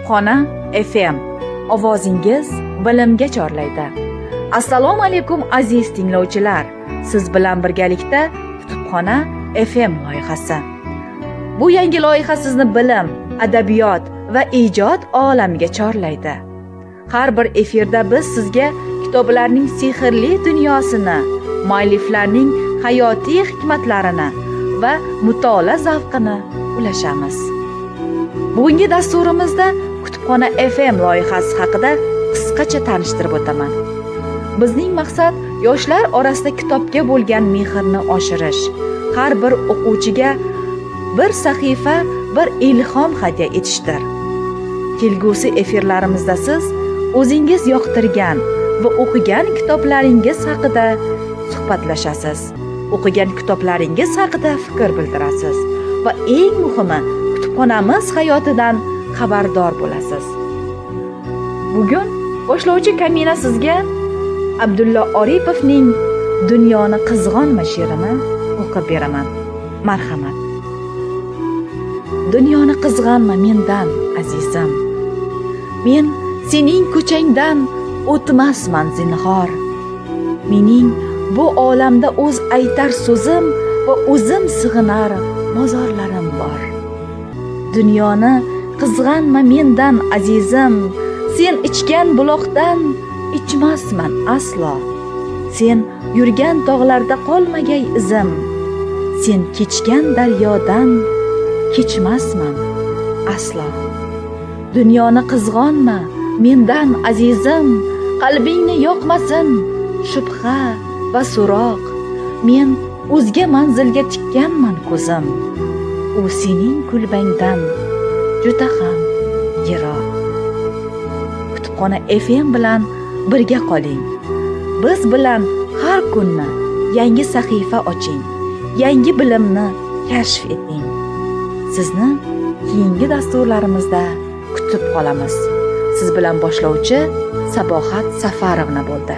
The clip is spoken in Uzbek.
Kutubxona FM. Ovozingiz bilimga chorlaydi. Assalomu alaykum aziz tinglovchilar. Siz bilan birgalikda Kutubxona FM loyihasi. Bu yangi loyiha sizni bilim, adabiyot va ijod olamiga chorlaydi. Har bir efirda biz sizga kitoblarning sehrli dunyosini, mualliflarning hayotiy hikmatlarini va mutolaa zavqini ulashamiz. Bugungi dasturimizda Kutubxona FM loyihasi haqida qisqacha tanishtirib o'taman. Bizning maqsad yoshlar orasida kitobga bo'lgan mehrni oshirish, har bir o'quvchiga bir sahifa, bir ilhom hadya etishdir. Kelgusi efirlarimizda siz o'zingiz yoqtirgan va o'qigan kitoblaringiz haqida suhbatlashasiz. O'qigan kitoblaringiz haqida fikr bildirasiz va eng muhimi, kutubxonamiz hayotidan xabardor bo'lasiz. Bugun boshlovchi Kamina sizga Abdulla Oripovning Dunyoni qizg'onma she'rini o'qib beraman. Marhamat. Dunyoni qizg'onma mendan, azizim. Men sening ko'changdan o'tmasman zinhor. Mening bu olamda o'z aytar so'zim va o'zim sig'inar mozorlarim bor. Dunyoni qizg'anma mendan, azizim. Sen ichgan buloqdan ichmasman aslo. Sen yurgan tog'larda qolmagay izim. Sen kechgan daryodan kechmasman aslo. Dunyoni qizg'onma mendan, azizim. Qalbingni yoqmasin shubha va so'roq. Men o'zga manzilga tikkanman ko'zim. U sening kulbangdan juda ham yiroq. Kutubxona FM bilan birga qoling. Biz bilan har kunni yangi sahifa oching. Yangi bilimni kashf eting. Sizni keyingi dasturlarimizda kutib qolamiz. Siz bilan boshlovchi Sabohat Safarovna bo'ldi.